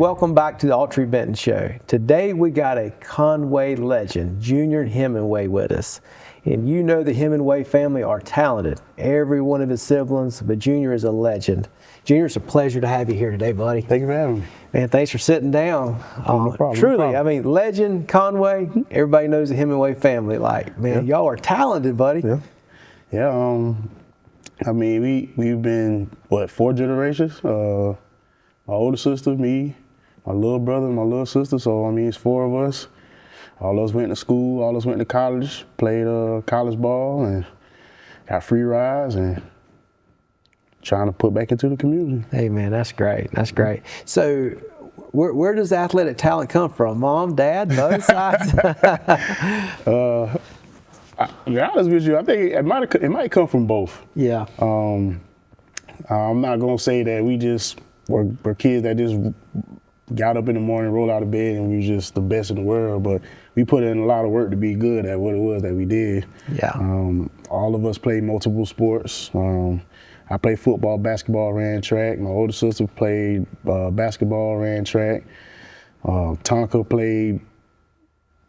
welcome back to the Autry Benton Show. Today we got a Conway legend, Junior Hemingway, with us. And you know the Hemingway family are talented, every one of his siblings, but Junior is a legend. Junior, it's a pleasure to have you here today, buddy. Thank you for having me. Man, thanks for sitting down. No problem, Truly, no problem. I mean, legend, Conway, everybody knows the Hemingway family. Like, man, y'all are talented, buddy. Yeah. I mean, we've been, 4 generations? My older sister, me, my little brother, and my little sister. So, I mean, it's 4 of us. All of us went to school, all of us went to college, played college ball, and got free rides, and trying to put back into the community. Hey, man, that's great. That's great. So, where does athletic talent come from? Mom, dad, both sides? To be honest with you, I think it might come from both. Yeah. I'm not gonna say that we just were kids that just got up in the morning, rolled out of bed, and we were just the best in the world. But we put in a lot of work to be good at what it was that we did. Yeah. All of us played multiple sports. I played football, basketball, ran track. My older sister played basketball, ran track. Tonka played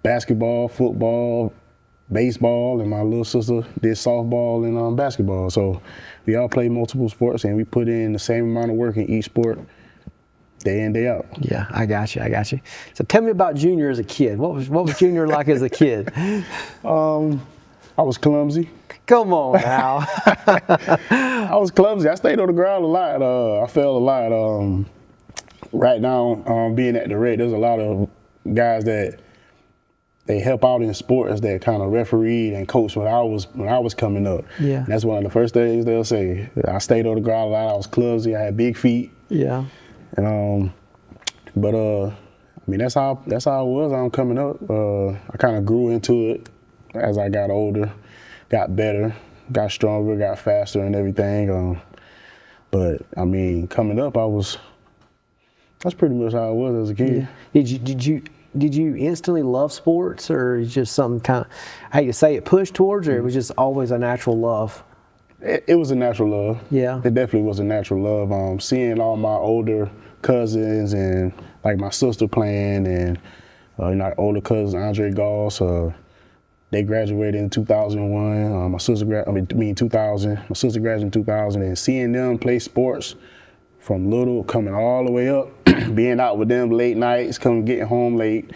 basketball, football, baseball, and my little sister did softball and basketball. So we all played multiple sports, and we put in the same amount of work in each sport, day in, day out. Yeah, I got you. So tell me about Junior as a kid. What was Junior like as a kid? I was clumsy. Come on now. I was clumsy. I stayed on the ground a lot. I fell a lot. Right now, being at the rec, there's a lot of guys that they help out in sports that kind of refereed and coached when I was coming up. Yeah. And that's one of the first things they'll say. I stayed on the ground a lot. I was clumsy. I had big feet. Yeah. And I mean, that's how it was. I'm coming up. I kind of grew into it as I got older, got better, got stronger, got faster, and everything. But I mean, coming up, that's pretty much how I was as a kid. Yeah. Did you instantly love sports, or is just something kind of, how you say it, pushed towards, or it was just always a natural love? It was a natural love. Yeah. It definitely was a natural love. Seeing all my older cousins and like my sister playing, and our older cousin Andre Goss, they graduated in 2001. My sister 2000. My sister graduated in 2000, and seeing them play sports from little, coming all the way up, being out with them late nights, getting home late.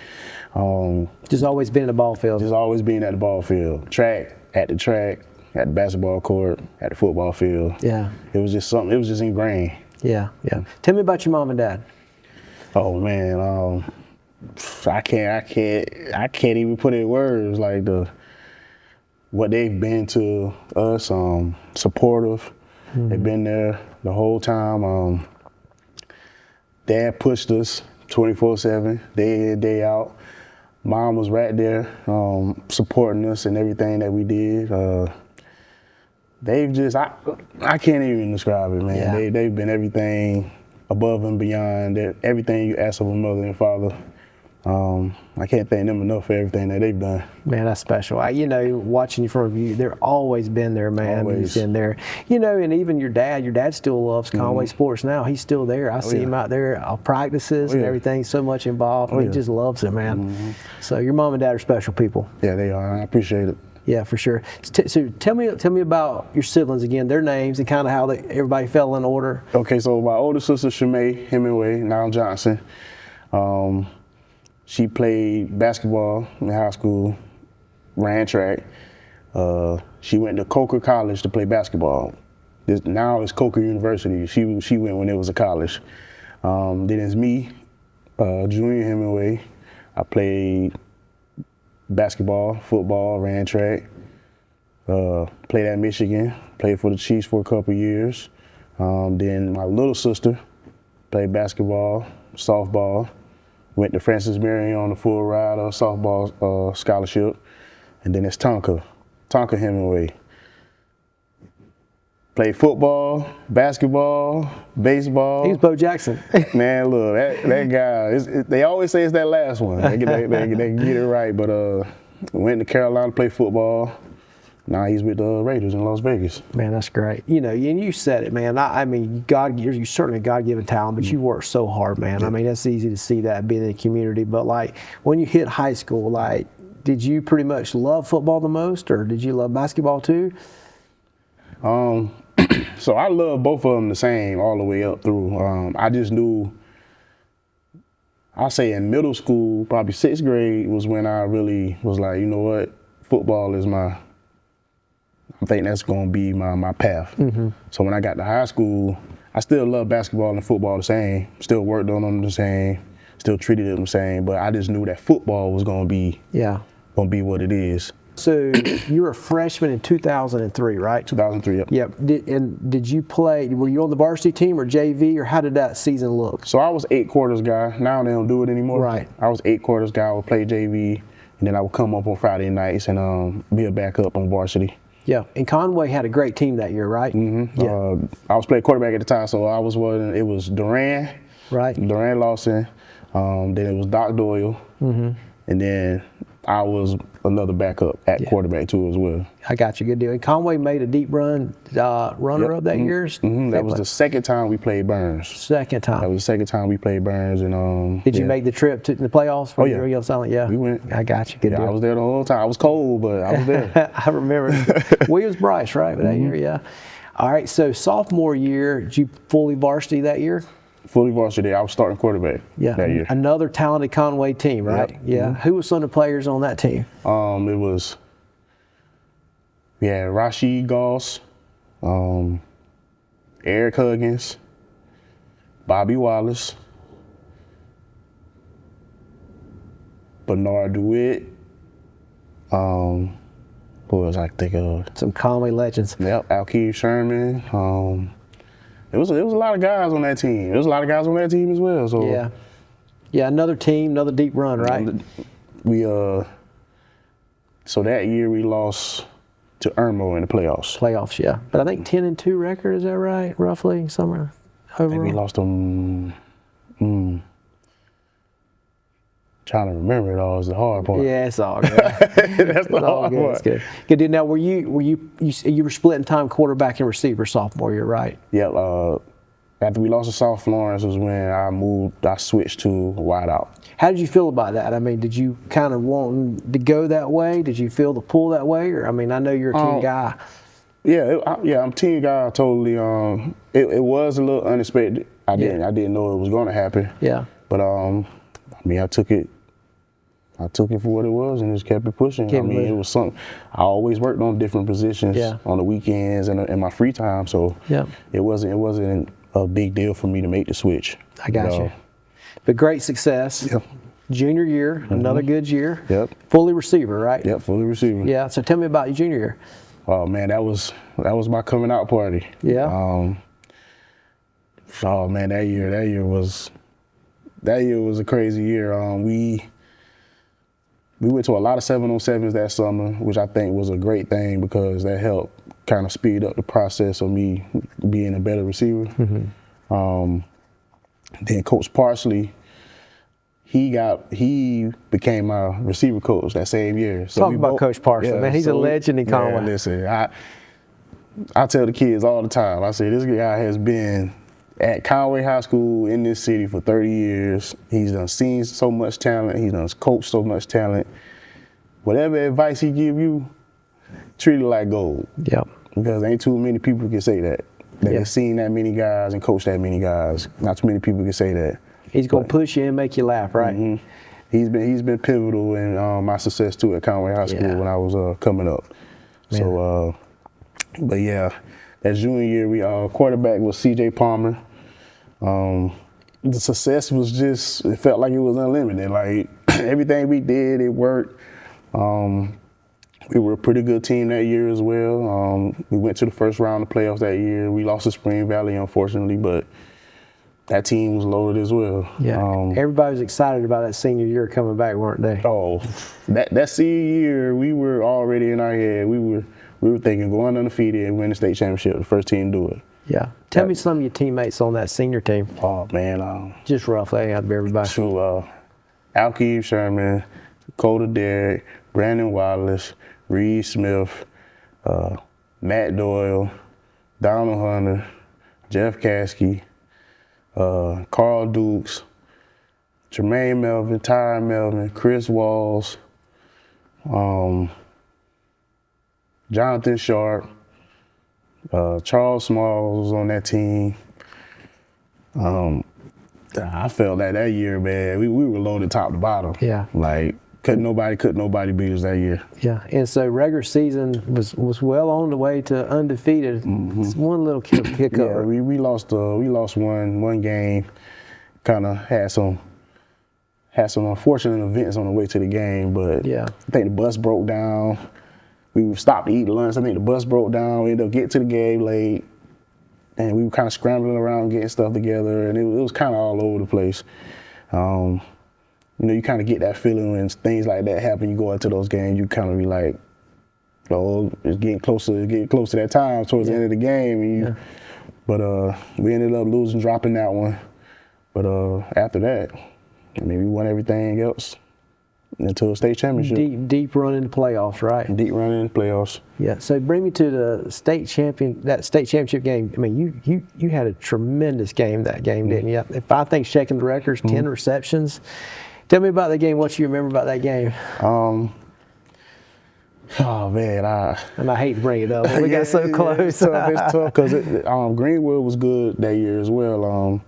Just always been in the ball field. Just always being at the ball field. At the basketball court, at the football field. Yeah. It was just something, it was just ingrained. Yeah. Tell me about your mom and dad. Oh man, I can't even put it in words, like what they've been to us, supportive. Mm-hmm. They've been there the whole time. Dad pushed us 24/7, day in, day out. Mom was right there, supporting us in everything that we did. They've just, I can't even describe it, man. Yeah. They've been everything above and beyond, everything you ask of a mother and father. I can't thank them enough for everything that they've done. Man, that's special. Watching you from you, they're always been there, man. Always. He's been there. And even your dad still loves Conway sports now. He's still there. I see him out there, practices and everything, so much involved. He just loves it, man. Mm-hmm. So your mom and dad are special people. Yeah, they are. I appreciate it. Yeah, for sure. So tell me about your siblings again, their names, and kind of how everybody fell in order. Okay, so my older sister, Shemay Hemingway, now Johnson. She played basketball in high school, ran track. She went to Coker College to play basketball. Now it's Coker University. She went when it was a college. Then it's me, Junior Hemingway. I played basketball, football, ran track. Played at Michigan, played for the Chiefs for a couple years. Then my little sister played basketball, softball. Went to Francis Marion on the full ride softball scholarship. And then it's Tonka Hemingway. Played football, basketball, baseball. He was Bo Jackson. Man, look, that guy, they always say it's that last one. They get it right, but went to Carolina to play football. Now he's with the Raiders in Las Vegas. Man, that's great. You know, and you said it, man. I mean, you're certainly a God-given talent, but you work so hard, man. I mean, that's easy to see that being in the community. But like when you hit high school, like, did you pretty much love football the most, or did you love basketball too? So I love both of them the same all the way up through. I just knew. I say in middle school, probably 6th grade was when I really was like, you know what, football is I think that's going to be my path. So when I got to high school, I still love basketball and football the same, still worked on them the same, still treated them the same, but I just knew that football was going to be what it is. So you were a freshman in 2003, right? 2003, yep. Yep. Did you play, were you on the varsity team or JV, or how did that season look? So I was 8 quarters guy. Now they don't do it anymore. Right. I was 8 quarters guy. I would play JV, and then I would come up on Friday nights and be a backup on varsity. Yeah, and Conway had a great team that year, right? Yeah. I was playing quarterback at the time, so I was it was Duran, right? Duran Lawson, then it was Doc Doyle, and then I was another backup at quarterback too as well. I got you, good deal. And Conway made a deep run, runner-up that year. That was the second time we played Burns. Second time. That was the second time we played Burns, and did you make the trip to the playoffs? Oh yeah, yeah. We went. I got you, good deal. I was there the whole time. I was cold, but I was there. I remember. Williams Bryce, right? That year, yeah. All right. So sophomore year, did you fully varsity that year? Fully varsity. I was starting quarterback that year. Another talented Conway team, right? Yep. Yeah. Who was some of the players on that team? It was Rashid Goss, Eric Huggins, Bobby Wallace, Bernard DeWitt. Who else I think of? Some Conway legends. Yep, Autry Sherman. It was a lot of guys on that team. There was a lot of guys on that team as well. So yeah, another team, another deep run, right? So that year we lost to Irmo in the playoffs. Playoffs, yeah. But I think 10-2 record, is that right? Roughly, somewhere overall. I think we lost them. Trying to remember it all is the hard part. Yeah, it's all good. That's the hard good. part. It's good. Good deal. Now, you were splitting time quarterback and receiver sophomore year, right? Yep. After we lost to South Florence was when I switched to wide out. How did you feel about that? I mean, did you kind of want to go that way? Did you feel the pull that way? Or, I mean, I know you're a team guy. Yeah, I'm a team guy. Totally. It was a little unexpected. I didn't know it was going to happen. Yeah. But I mean, I took it for what it was and just kept it pushing. It was something. I always worked on different positions on the weekends and in my free time, so it wasn't a big deal for me to make the switch. I got you. But great success. Yep. Junior year, another good year. Yep. Fully receiver, right? Yep, fully receiver. Yeah. So tell me about your junior year. Oh man, that was my coming out party. Yeah. Oh man, that year was a crazy year. We went to a lot of 7-on-7s that summer, which I think was a great thing because that helped kind of speed up the process of me being a better receiver. Then Coach Parsley, he became my receiver coach that same year. So Talk about Coach Parsley, man. He's a legend in Conway. Man, listen, I tell the kids all the time, I say, this guy has been at Conway High School in this city for 30 years. He's done seen so much talent. He's done coached so much talent. Whatever advice he give you, treat it like gold. Yep. Because ain't too many people who can say that. That have seen that many guys and coached that many guys. Not too many people can say that. He's gonna push you and make you laugh, right? He's been pivotal in my success too at Conway High School when I was coming up. Man. So, but yeah, that junior year, we quarterback was C.J. Palmer. The success was just, it felt like it was unlimited. Like everything we did, it worked. We were a pretty good team that year as well. We went to the first round of playoffs that year. We lost to Spring Valley, unfortunately, but that team was loaded as well. Yeah, everybody was excited about that senior year coming back, weren't they? Oh, that senior year, we were already in our head. We were thinking going undefeated and win the state championship, the first team to do it. Yeah. Tell me some of your teammates on that senior team. Oh, man. Just roughly, out of everybody. So, Autry Sherman, Coda Derrick, Brandon Wallace, Reed Smith, Matt Doyle, Donald Hunter, Jeff Caskey, Carl Dukes, Jermaine Melvin, Ty Melvin, Chris Walls, Jonathan Sharp, Charles Smalls was on that team. I felt like that year, man, we were loaded top to bottom. Yeah. Like, couldn't nobody beat us that year. Yeah, and so regular season was well on the way to undefeated. It's one little kick Yeah, up. we lost one game. Kind of had some unfortunate events on the way to the game, but Yeah. I think the bus broke down. We stopped to eat lunch. I think the bus broke down. We ended up getting to the game late, and we were kind of scrambling around getting stuff together, and it was kind of all over the place. You kind of get that feeling when things like that happen. You go into those games, you kind of be like, oh, it's getting close to that time towards the end of the game. And but we ended up dropping that one. But after that, we won everything else until the state championship. Deep run in the playoffs, right? Deep run in the playoffs. Yeah. So bring me to the state championship game. I mean, you had a tremendous game that game, didn't you? If I think checking the records, 10 receptions. Tell me about that game. What you remember about that game? Oh man, and I hate to bring it up, but we got so close. It's tough because Greenwood was good that year as well.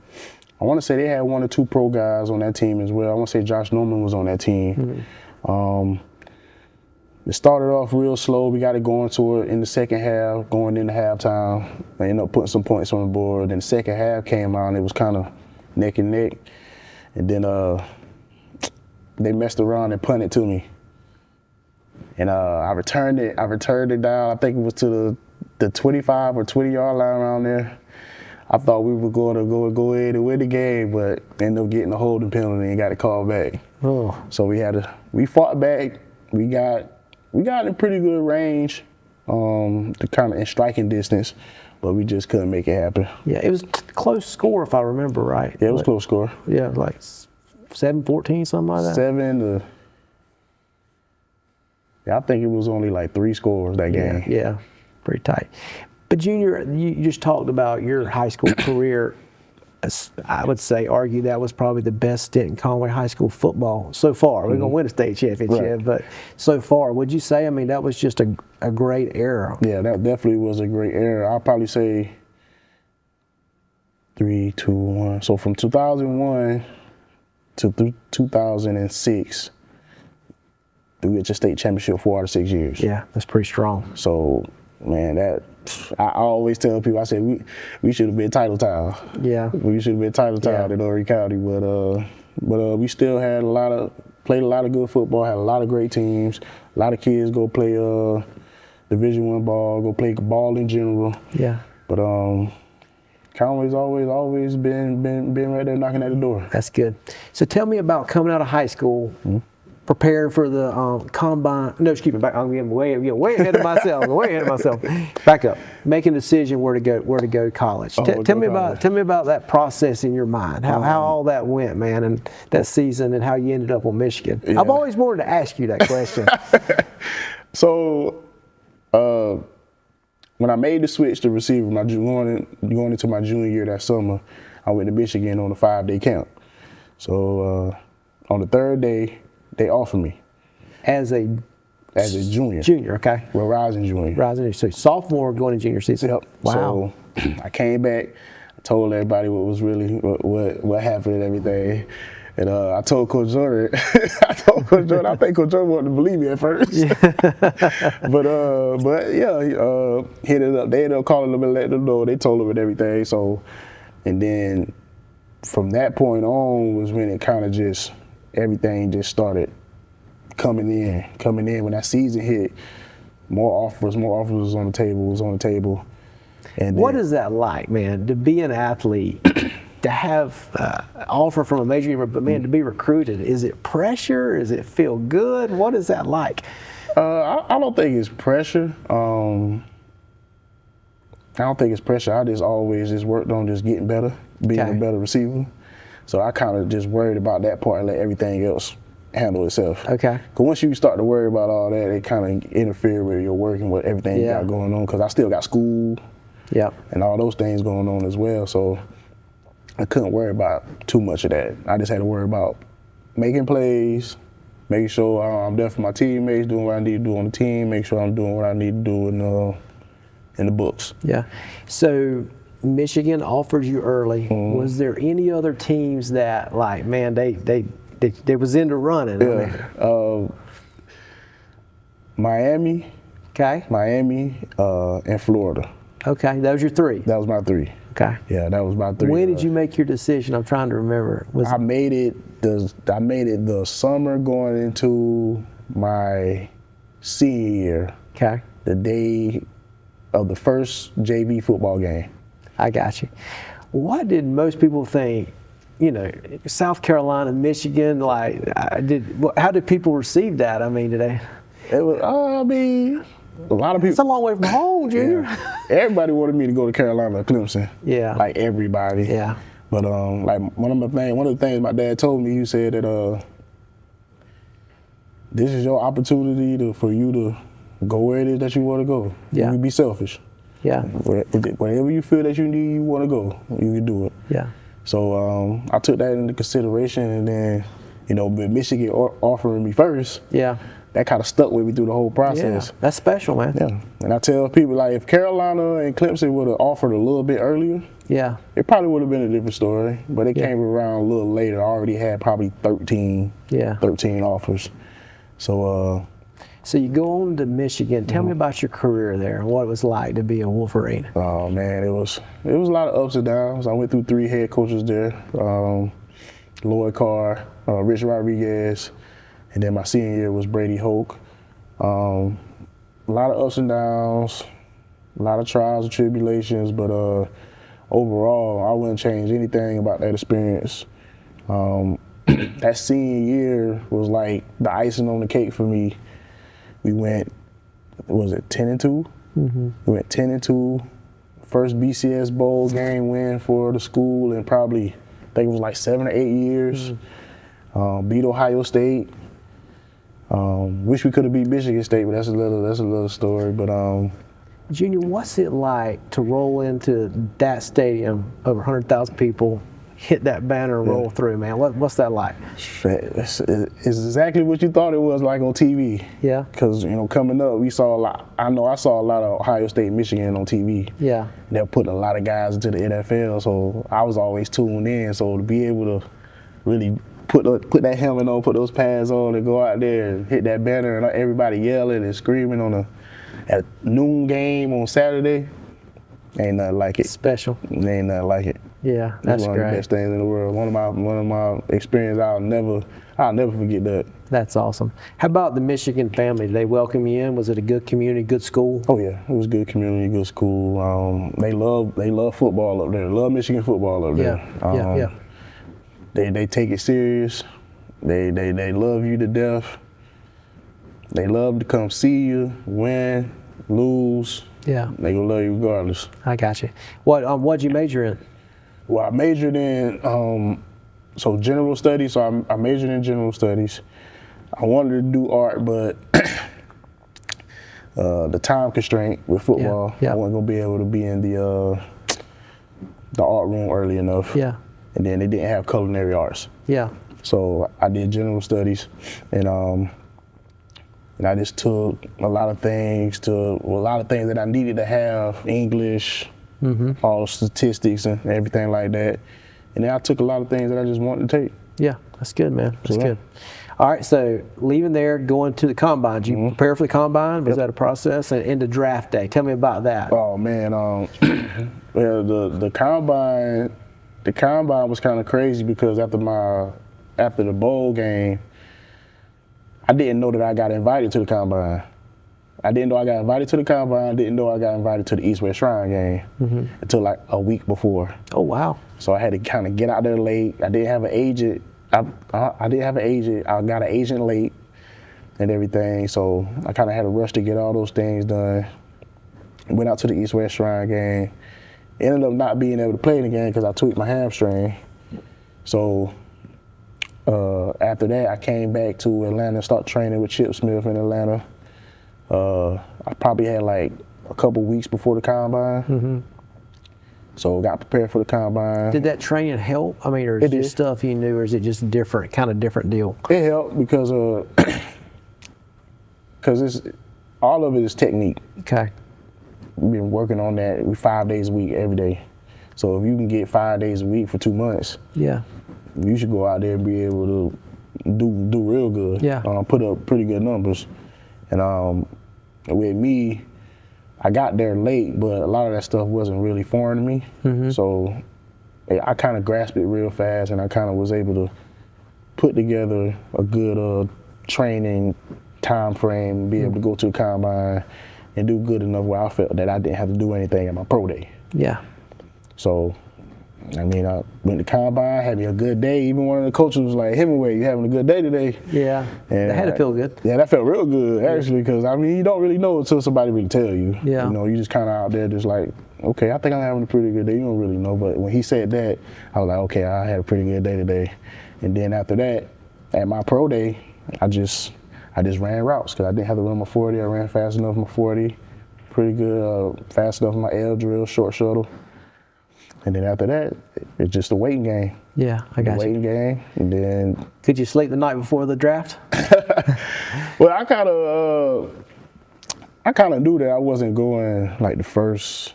I want to say they had one or two pro guys on that team as well. I want to say Josh Norman was on that team. It started off real slow. We got it going to it in the second half, going into halftime. I ended up putting some points on the board. Then the second half came out and it was kind of neck and neck. And then they messed around and punted to me. And I returned it down. I think it was to the 25 or 20-yard line around there. I thought we were going to go ahead and win the game, but ended up getting a holding penalty and got it called back. Oh. So we fought back. We got in pretty good range, to kind of in striking distance, but we just couldn't make it happen. Yeah, it was close score if I remember right. Yeah, it was close score. Yeah, like 7-14, something like that. 7 to. Yeah, I think it was only like 3 scores that game. Yeah, pretty tight. But Junior, you just talked about your high school career. I would argue that was probably the best stint in Conway High School football so far. We're going to win a state championship, Right. But so far, would you say, that was just a great era? Yeah, that definitely was a great era. I'll probably say 3, 2, 1. So from 2001 to 2006, we get your state championship 4 out of 6 years. Yeah, that's pretty strong. So, man, I always tell people, I said we should have been title town. Yeah. We should have been title town in Autry County, but we still had played a lot of good football, had a lot of great teams. A lot of kids go play Division I ball, go play ball in general. Yeah. But Conway's always been right there knocking at the door. That's good. So tell me about coming out of high school, preparing for the combine. No, excuse me. I'm getting way ahead of myself. Back up. Making a decision where to go to college. Tell me about that process in your mind. How all that went, man, and that season, and how you ended up on Michigan. Yeah. I've always wanted to ask you that question. So, when I made the switch to receiver, going into my junior year that summer, I went to Michigan on a 5-day camp. So on the 3rd day, they offered me As a junior. Junior, okay. Well, rising junior. So sophomore going to junior season. Yep. Wow. So I came back. I told everybody what happened and everything. And I told Coach Jordan, I think Coach Jordan wanted to believe me at first. Yeah. but hit it up. They ended up calling them and letting them know. They told them and everything. So, and then from that point on was when it kind of just, everything just started coming in. When that season hit, more offers was on the table. And what is that like, man, to be an athlete? To have an offer from a major university, but man, to be recruited, is it pressure? Does it feel good? What is that like? I don't think it's pressure. I don't think it's pressure. I just always just worked on just getting better, being a better receiver. So I kind of just worried about that part and let everything else handle itself. Okay. Because once you start to worry about all that, it kind of interfere with your work and with everything you got going on. Because I still got school and all those things going on as well. So I couldn't worry about too much of that. I just had to worry about making plays, making sure I'm there for my teammates, doing what I need to do on the team, make sure I'm doing what I need to do in the books. Yeah. So Michigan offered you early. Was there any other teams that, like, man, they was into running? Yeah. Miami. Okay. Miami and Florida. Okay. That was your three. That was my three. Okay. Yeah, that was my three. When did you make your decision? I'm trying to remember. I made it the summer going into my senior year. Okay. The day of the first JV football game. I got you. What did most people think? You know, South Carolina, Michigan. Like, how did people receive that? I mean, today. It was. I mean, a lot of people. It's a long way from home, Junior. Yeah. Everybody wanted me to go to Carolina, Clemson. Yeah. Like everybody. Yeah. But like one of the things my dad told me, he said that this is your opportunity for you to go where it is that you want to go. Yeah. You be selfish. Yeah. Wherever you feel that you want to go, you can do it. Yeah. So I took that into consideration, and then, you know, with Michigan offering me first. Yeah. That kind of stuck with me through the whole process. Yeah, that's special, man. Yeah, and I tell people, like, if Carolina and Clemson would have offered a little bit earlier, it probably would have been a different story. But it came around a little later. I already had probably 13 offers. So so you go on to Michigan. Tell me about your career there and what it was like to be a Wolverine. Oh man, it was a lot of ups and downs. I went through 3 head coaches there: Lloyd Carr, Rich Rodriguez. And then my senior year was Brady Hoke. A lot of ups and downs, a lot of trials and tribulations, but overall, I wouldn't change anything about that experience. That senior year was like the icing on the cake for me. We went, was it 10-2? We went 10-2. First BCS bowl game win for the school in probably, I think it was like 7 or 8 years. Beat Ohio State. Wish we could have beat Michigan State, but that's a little story. But Junior, what's it like to roll into that stadium, over 100,000 people, hit that banner and roll through, man? What's that like? It's exactly what you thought it was like on TV. Yeah. Because, you know, coming up, we saw a lot. I know I saw a lot of Ohio State, Michigan on TV. Yeah. They're putting a lot of guys into the NFL, so I was always tuned in. So to be able to really put that helmet on, put those pads on, and go out there and hit that banner, and everybody yelling and screaming at a noon game on Saturday, ain't nothing like it. Special. Ain't nothing like it. Yeah, that's one great. of the best things in the world. One of my experiences. I'll never forget that. That's awesome. How about the Michigan family? Did they welcome you in? Was it a good community, good school? Oh yeah, it was good community, good school. They love football up there. They love Michigan football up there. They take it serious. They love you to death. They love to come see you, win, lose. Yeah. They gonna love you regardless. I got you. What'd you major in? Well, I majored in general studies. So I majored in general studies. I wanted to do art, but the time constraint with football, I wasn't gonna be able to be in the art room early enough. Yeah. And then they didn't have culinary arts. Yeah. So I did general studies, and I just took a lot of things that I needed to have, English, all statistics and everything like that. And then I took a lot of things that I just wanted to take. Yeah, that's good, man. That's good. All right, so leaving there, going to the combine. Did you prepare for the combine? Was that a process? And into draft day. Tell me about that. Oh man, well, the combine was kind of crazy because after the bowl game, I didn't know that I got invited to the combine. I didn't know I got invited to the combine. I didn't know I got invited to the East-West Shrine game until like a week before. Oh wow! So I had to kind of get out there late. I didn't have an agent. I didn't have an agent. I got an agent late and everything. So I kind of had to rush to get all those things done. Went out to the East-West Shrine game. Ended up not being able to play in the game because I tweaked my hamstring. So after that, I came back to Atlanta, started training with Chip Smith in Atlanta. I probably had like a couple weeks before the combine. So got prepared for the combine. Did that training help? I mean, or is it just stuff you knew, or is it just different, kind of different deal? It helped because it's all of it is technique. Okay. We've been working on that 5 days a week, every day. So if you can get 5 days a week for 2 months, yeah, you should go out there and be able to do real good. Yeah. Put up pretty good numbers. And with me, I got there late, but a lot of that stuff wasn't really foreign to me. So I kind of grasped it real fast, and I kind of was able to put together a good training time frame, be able to go to the combine and do good enough where I felt that I didn't have to do anything at my pro day. Yeah. So, I mean, I went to combine, had me a good day. Even one of the coaches was like, "Hemingway, you having a good day today?" Yeah. And That had to feel good. Yeah, that felt real good, actually, because, I mean, you don't really know until somebody really tell you. Yeah. You know, you just kind of out there just like, okay, I think I'm having a pretty good day. You don't really know. But when he said that, I was like, okay, I had a pretty good day today. And then after that, at my pro day, I just ran routes because I didn't have to run my 40. I ran fast enough my 40, pretty good, fast enough my L drill, short shuttle. And then after that, it's just a waiting game. Yeah, I got you. Waiting game, and then. Could you sleep the night before the draft? Well, I kind of knew that I wasn't going like the first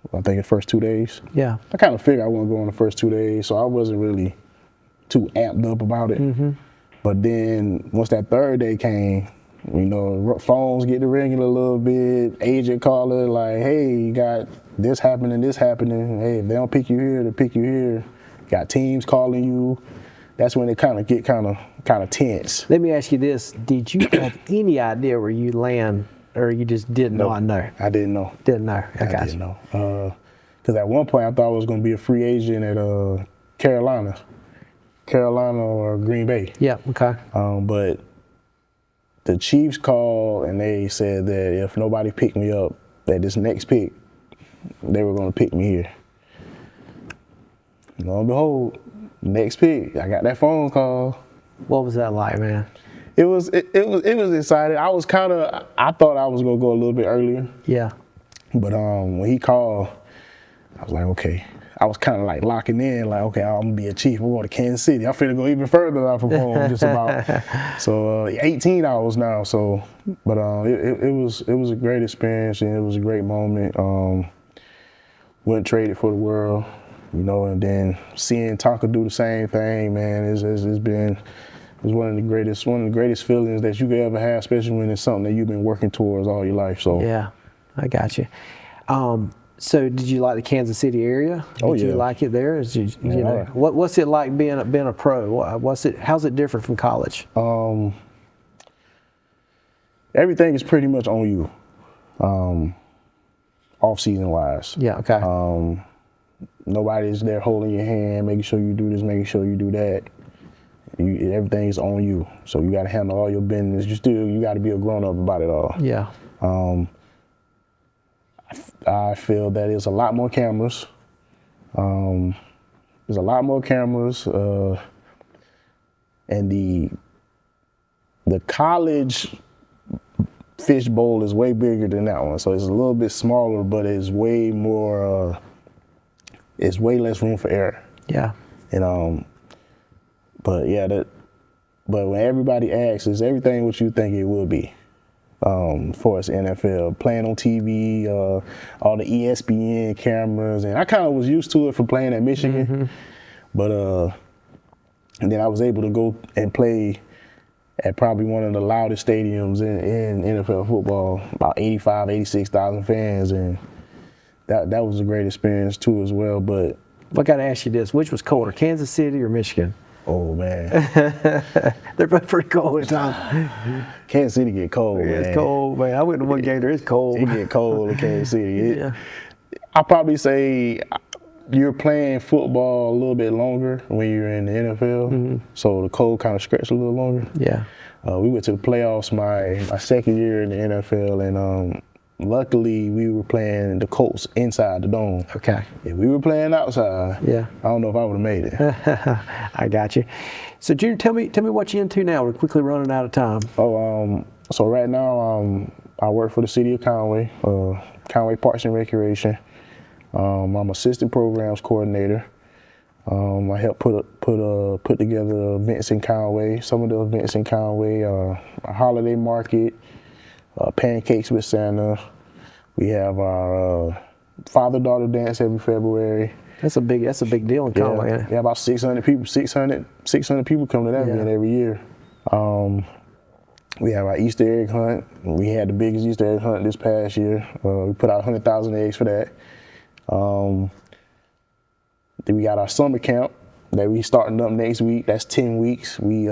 2 days. Yeah. I kind of figured I wasn't going the first 2 days, so I wasn't really too amped up about it. But then once that third day came, you know, phones get to ringing a little bit, agent calling like, hey, you got this happening. Hey, if they don't pick you here, they pick you here. Got teams calling you. That's when it kind of get kind of tense. Let me ask you this: did you have any idea where you land, or you just did not know? I didn't know. Didn't know. I didn't know. Because at one point I thought I was going to be a free agent at Carolina or Green Bay. Yeah. Okay. But the Chiefs called and they said that if nobody picked me up at this next pick, they were going to pick me here. Lo and behold, next pick, I got that phone call. What was that like, man? It was exciting. I thought I was gonna go a little bit earlier. Yeah. But when he called, I was like, okay. I was kind of like locking in, like, okay, I'm gonna be a Chief. We're going to Kansas City. I'm finna go even further out from home, just about. So 18 hours now. So, but it was a great experience and it was a great moment. Went traded for the world, you know, and then seeing Tonka do the same thing, man, it's one of the greatest feelings that you could ever have, especially when it's something that you've been working towards all your life. So yeah, I got you. So did you like the Kansas City area? Did you like it there? You know, what's it like being a pro? How's it different from college? Everything is pretty much on you, off-season wise. Yeah. Okay. Nobody's there holding your hand, making sure you do this, making sure you do that. Everything's on you, so you got to handle all your business. You got to be a grown-up about it all. Yeah. I feel that there's a lot more cameras. There's a lot more cameras, and the college fishbowl is way bigger than that one. So it's a little bit smaller, but it's way more. It's way less room for error. Yeah. And but when everybody asks, is everything what you think it will be? For us NFL, playing on TV, all the ESPN cameras, and I kind of was used to it from playing at Michigan, but and then I was able to go and play at probably one of the loudest stadiums in NFL football, about 86,000 fans, and that was a great experience too as well. But I got to ask you this: which was colder, Kansas City or Michigan? Oh man, they're both pretty cold at times. Kansas City get cold, man. It's cold, man. I went to one game there. It's cold. It get cold in Kansas City. Yeah. I probably say you're playing football a little bit longer when you're in the NFL, so the cold kind of stretches a little longer. Yeah. We went to the playoffs my second year in the NFL, and luckily we were playing the Colts inside the dome. Okay. If we were playing outside, Yeah. I don't know if I would have made it. I got you. So Junior, tell me what you're into now. We're quickly running out of time. So right now I work for the city of Conway, Conway Parks and Recreation. I'm assistant programs coordinator. I help put together events in Conway. Some of the events in Conway, a holiday market, pancakes with Santa. We have our father-daughter dance every February. That's a big deal in Conway. Yeah, about 600 people. 600 people come to that event every year. We have our Easter egg hunt. We had the biggest Easter egg hunt this past year. We put out 100,000 eggs for that. Then we got our summer camp that we starting up next week. That's 10 weeks. We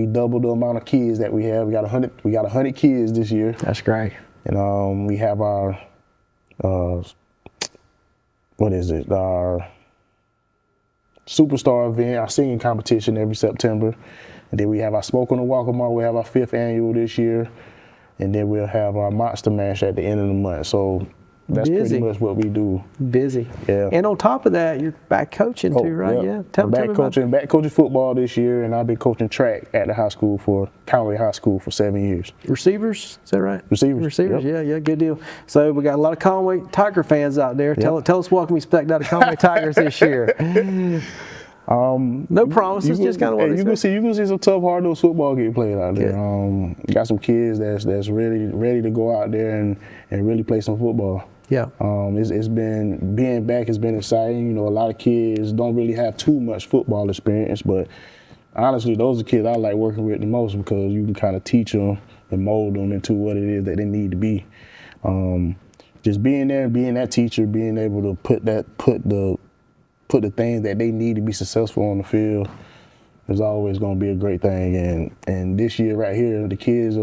doubled the amount of kids that we have. We got 100 kids this year. That's great. And we have our our superstar event, our singing competition every September. And then we have our Smoke on the Walk Mall. We have our 5th annual this year. And then we'll have our Monster Mash at the end of the month. So that's pretty much what we do. Busy. Yeah. And on top of that, you're back coaching too, right? Yep. Yeah. Tell me back coaching football this year, and I've been coaching track at the high school for Conway High School for 7 years. Receivers, is that right? Receivers. Yep. Yeah, good deal. So we got a lot of Conway Tiger fans out there. Yep. Tell us what can we expect out of Conway Tigers this year. No promises, just kind of what you can see some tough, hard-nosed football getting played out there. Good. Got some kids that's ready to go out there and really play some football. Yeah. It's been, being back has been exciting. You know, a lot of kids don't really have too much football experience, but honestly, those are kids I like working with the most because you can kind of teach them and mold them into what it is that they need to be. Just being there and being that teacher, being able to put the things that they need to be successful on the field is always going to be a great thing. And this year right here, the kids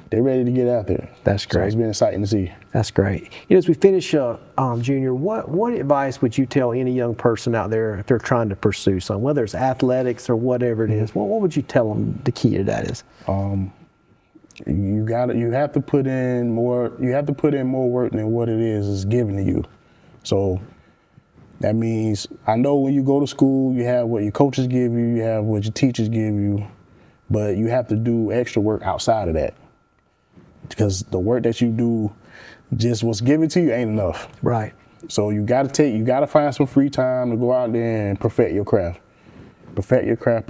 they're ready to get out there. That's great. So it's been exciting to see. That's great. You know, as we finish up, Junior, what advice would you tell any young person out there if they're trying to pursue something, whether it's athletics or whatever it is? What would you tell them the key to that is? You have to put in more work than what it is given to you. So that means, I know when you go to school, you have what your coaches give you, you have what your teachers give you, but you have to do extra work outside of that. Because the work that you do, just what's given to you ain't enough. Right. So you gotta find some free time to go out there and perfect your craft. Perfect your craft.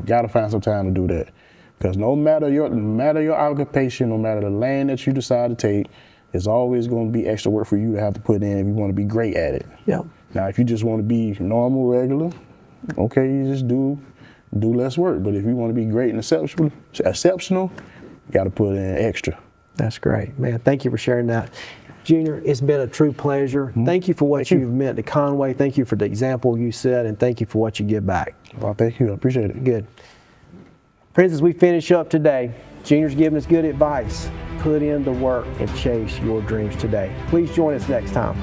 Gotta find some time to do that. Because no matter your occupation, no matter the lane that you decide to take, there's always going to be extra work for you to have to put in if you want to be great at it. Yeah. Now, if you just want to be normal, regular, okay, you just do less work. But if you want to be great and exceptional, you got to put in extra. That's great, man. Thank you for sharing that. Junior, it's been a true pleasure. Thank you for what you've meant to Conway. Thank you for the example you set, and thank you for what you give back. Well, thank you. I appreciate it. Good. Friends, as we finish up today, Junior's giving us good advice. Put in the work and chase your dreams today. Please join us next time.